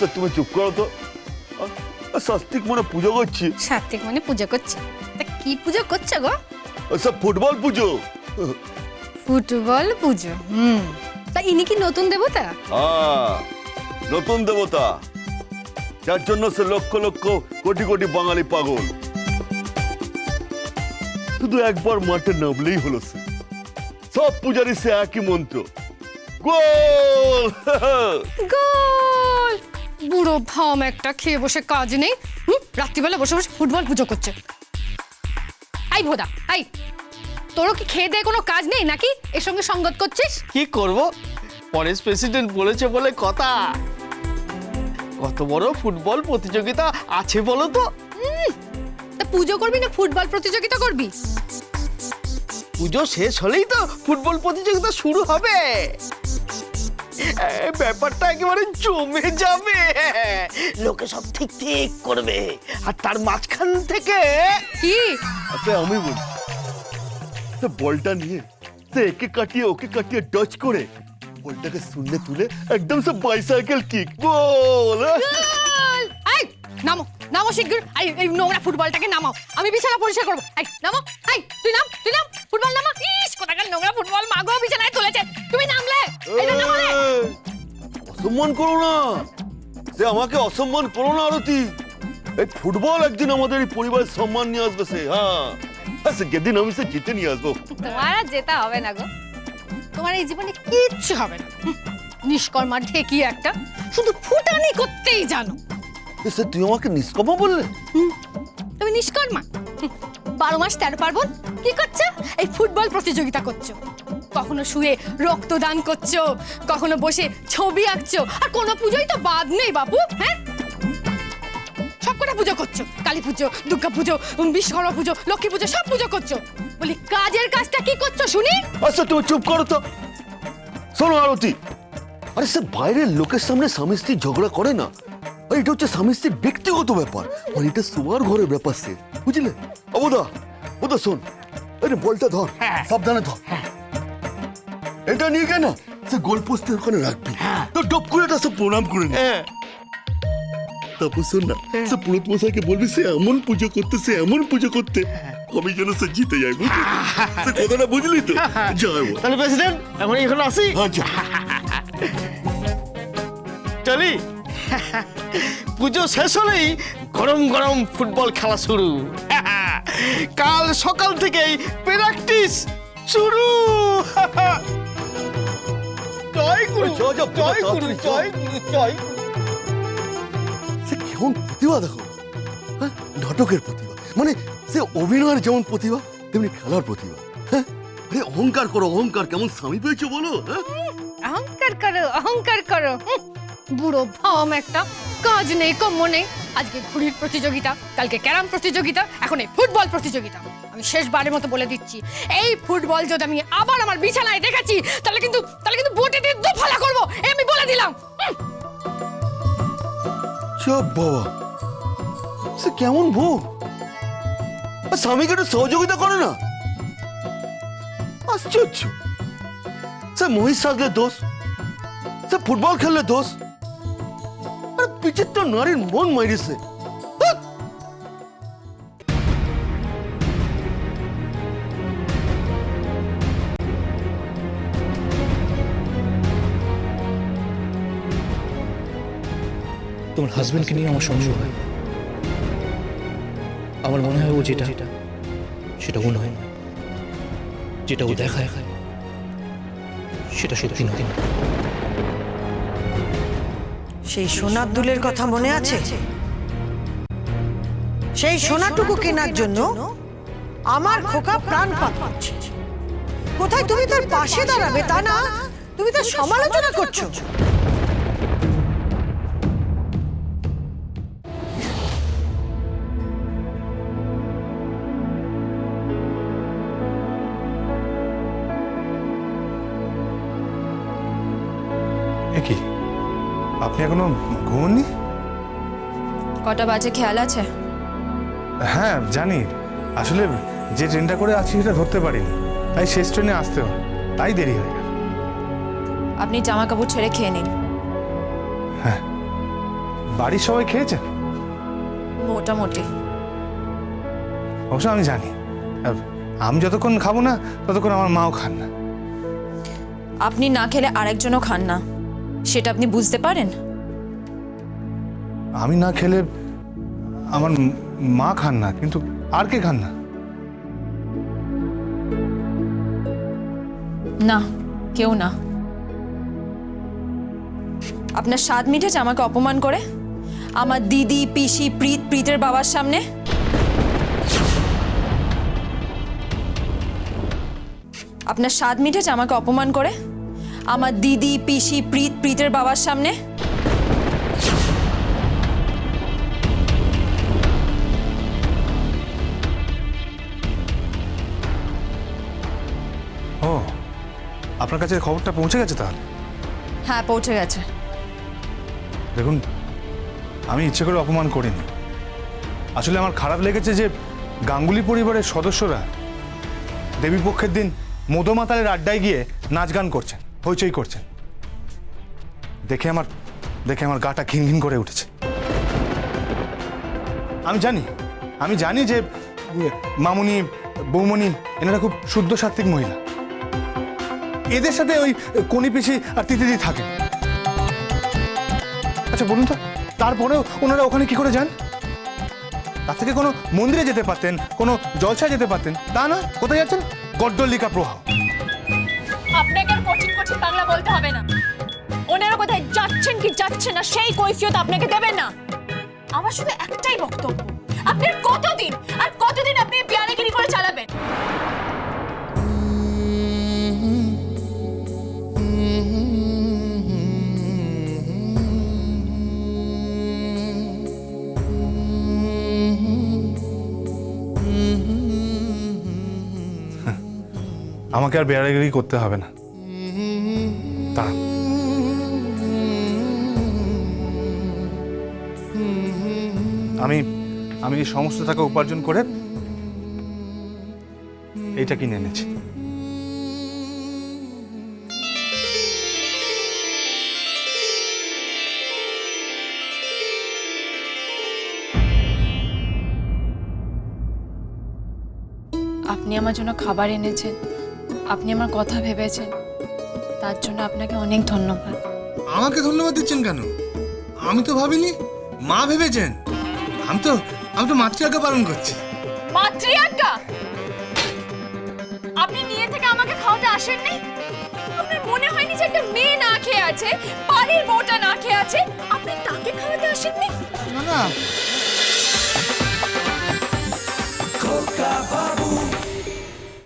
আচ্ছা তুমি চুপ করো তো। সাত্বিক মনে পুজো করছি। সাত্বিক মানে পুজো করছে? তা কি পুজো করছে গো? আচ্ছা ফুটবল পুজো। ফুটবল পুজো। তা ইনি কি নতুন দেবতা? হ্যাঁ, নতুন দেবতা, যার জন্য সে লক্ষ লক্ষ কোটি কোটি বাঙালি পাগল। শুধু একবার মাঠে নামলেই হলো, সে সব পূজারি সে একই মন্ত্র, গোল গোল। বুড়ো ভাম একটা, খেয়ে বসে কাজ নেই, রাত্রিবেলা বসে বসে ফুটবল পুজো করছে। আই ভোদা, আই তোরও কি খেয়ে দেয় কোনো কাজ নেই নাকি এর সঙ্গে সঙ্গত করছিস? কি করব, পরেশ প্রেসিডেন্ট বলেছে বলে কথা। কত বড় ফুটবল প্রতিযোগিতা আছে বলো তো? তা পুজো করবি না ফুটবল প্রতিযোগিতা করবি? পুজো শেষ হলেই তো ফুটবল প্রতিযোগিতা শুরু হবে। ব্যাপারটা একেবারে জমে যাবে, লোকে সব ঠিক ঠিক করবে, আর তার মাঝখান থেকে কি? আচ্ছা আমি বলি, সে বলটা নিয়ে সে একে কাটিয়ে ওকে কাটিয়ে টাচ করে বলটাকে শূন্যে তুলে একদম সে বাইসাইকেল কিক, গোল। আই নামো নামো শিগগির, এই নোংরা ফুটবলটাকে নামাও, আমি বিছানা পরিষ্কার করবো। আই নামো, আই তুই নাম, ফুটবল নামা। ইস কোথাকার নোংরা ফুটবল মাগো বিছানায় তুলেছে, তুমি নামলে? অসম্মান করো না, সে আমাকে অসম্মান করো না আরতি। এই ফুটবল একদিন আমাদের এই পরিবারের সম্মান নিয়ে আসবে সে। হ্যাঁ, সে যেদিন আমি সে জিতে নিয়ে আসবো। তোমার আর যেতে হবে না গো, তোমার এই জীবনে কিচ্ছু হবে না। নিষ্কর্মা ঢেকি একটা, শুধু ফুটানি করতেই জানো। সে তুই আমাকে নিষ্কর্মা বললে? তুমি নিষ্কর্মা? 12 মাস 13 পার্বণ কি করছো? এই ফুটবল প্রতিযোগিতা করছো, কখনো শুয়ে রক্তদান করছো, কখনো বসে ছবি আঁকছো, আর কোনো পুজোই তো বাদ নেই বাবু। হ্যাঁ, সবকটা পুজো করছো, কালী পুজো, দুর্গা পুজো, বিশ্বকর্মা পুজো, লক্ষ্মী পুজো, সব পুজো করছো। বলি কাজের কাজটা কি করছো শুনি? আচ্ছা তুমি চুপ করো তো। শোনো আরতি, আরে সে বাইরের লোকের সামনে স্বামী স্ত্রী ঝগড়া করে না, এটা হচ্ছে স্বামী স্ত্রীর ব্যক্তিগত ব্যাপার, আর এটা শোয়ার ঘরের ব্যাপার সে, বুঝলে? বোধা বোধা শোন, আরে বলটা ধর, সাবধানে ধর। এটা নিয়ে গিয়ে না সে গোল পোস্টের ওখানে রাখবি, তো ডপ করে এটা সে প্রণাম করে নে। তারপর শোন না, সে পুরোহিত মশাইকে বলবি সে এমন পুজো করতে, সে এমন পুজো করতে, আমি যেন সে জিতে যাই, বুঝলি? সে কথাটা বুঝলি তো? যাবো তাহলে প্রেসিডেন্ট এখন এখন আসি। আচ্ছা চলি। পুজো শেষ হলেই গরম গরম ফুটবল খেলা শুরু। কাল সকাল থেকেই প্র্যাকটিস শুরু। জয় গুরু, জয় গুরু, জয় গুরু, জয় গুরু। সে কেমন প্রতিভা দেখো, হ্যাঁ, নাটকের প্রতিভা, মানে সে অভিনয়ের যেমন প্রতিভা তেমনি খেলার প্রতিভা। হ্যাঁ, আরে অহংকার করো, অহংকার, কেমন স্বামী পেয়েছো বলো? হ্যাঁ, অহংকার করো, অহংকার করো। বুড়ো ভাম একটা, কাজ নেই কম্ম নেই। আজকে ঘুড়ির প্রতিযোগিতা, কালকে ক্যারাম প্রতিযোগিতা, এখন এই ফুটবল প্রতিযোগিতা। আমি শেষবারের মতো বলে দিচ্ছি, এই ফুটবল যদি আমি আবার আমার বিছানায় দেখেছি তাহলে কিন্তু বটে দিয়ে দুফালা করবো, আমি বলে দিলাম। চুপ বাবা, সে কেমন বউ, স্বামীকে একটু সহযোগিতা করে না? আশ্চর্য, সে মহিষ সাজলে দোষ, সে ফুটবল খেললে দোষ, আর বিচিত্র নারীর মন মাইরেছে। তোমার হাজবেন্ডকে নিয়ে আমার সন্দেহ হয়, আমার মনে হয় ও যেটা সেটা ও নয়, যেটা ও দেখায় সেটা সত্যি নয়। সেই সোনার দুলের কথা মনে আছে? সেই সোনাটুকু কেনার জন্য আমার খোকা প্রাণপাত করছে। কোথায় তুমি তার পাশে দাঁড়াবে তা না, তুমি তার সমালোচনা করছো। কি আপনি এখনো ঘুমোননি? কটা বাজে খেয়াল আছে? হ্যাঁ জানি, আসলে যে ট্রেনটা করে আছি সেটা ধরতে পারিনি, তাই শেষ ট্রেনে আসতে হয়, তাই দেরি হয়ে গেল। আপনি জামা কাপড় ছেড়ে খেয়ে নিন। হ্যাঁ বাড়ির সবাই খেয়েছেন? মোটামুটি। অবশ্য আমি জানি আমি যতক্ষণ খাবো না ততক্ষণ আমার মাও খান না। আপনি না খেলে আরেকজনও খান না, সেটা আপনি বুঝতে পারেন? আমি না খেলে আমার মা খান না, কিন্তু আর কে খান না? না, কেউ না। আপনার স্বাদ মিটেছে আমাকে অপমান করে, আমার দিদি, পিসি, প্রীতের বাবার সামনে? আপনার স্বাদ মিটেছে আমাকে অপমান করে, আমার দিদি, পিসি, প্রীতের বাবার সামনে? ও, আপনার কাছে খবরটা পৌঁছে গেছে তাহলে? হ্যাঁ, পৌঁছে গেছে। দেখুন, আমি ইচ্ছে করে অপমান করিনি। আসলে আমার খারাপ লেগেছে যে গাঙ্গুলি পরিবারের সদস্যরা দেবীপক্ষের দিন মধুমাতালের আড্ডায় গিয়ে নাচ গান করছেন, হইচই করছেন। দেখে আমার গাটা ঘিন করে উঠেছে। আমি জানি যে মামুনি, বৌমনি এনারা খুব শুদ্ধ সাত্ত্বিক মহিলা। এদের সাথে ওই কনি পিসি আর তিতিদি থাকে। আচ্ছা বলুন তো, তারপরেও ওনারা ওখানে কি করে যান? তার থেকে কোনো মন্দিরে যেতে পারতেন, কোনো জলসায় যেতে পারতেন, তা না। কোথায় যাচ্ছেন? গড্ডলিকা প্রবাহ। আপনাকে আর কঠিন কঠিন বাংলা বলতে হবে না। ওনারা কোথায় যাচ্ছেন কি যাচ্ছেন না সেই কৈফিয়ত আপনাকে দেবেন না। আমার শুধু একটাই বক্তব্য, আপনি আর কতদিন আপনি বিয়ারেগিরি করে চালাবেন? আমাকে আর বেড়াগিরি করতে হবে না। দাঁড়ান, আমি এই সমস্ত টাকা উপার্জন করে এইটা কিনে এনেছি। আপনি আমার জন্য খাবার এনেছেন, আপনি আমার কথা ভেবেছেন, তার জন্য আপনাকে অনেক ধন্যবাদ। আমাকে ধন্যবাদ দিচ্ছেন কেন? আমি তো ভাবিনি মা ভেবেছেন। আমি তো মাতৃআজ্ঞা পালন করছি। মাতৃআজ্ঞা? আপনি নিয়ে থেকে আমাকে খাওয়াতে আসেননি? আপনার মনে হয়নি যে একটা মেয়ে না খেয়ে আছে, বাড়ির বউটা না খেয়ে আছে, আপনি তাকে খাওয়াতে আসেননি? না,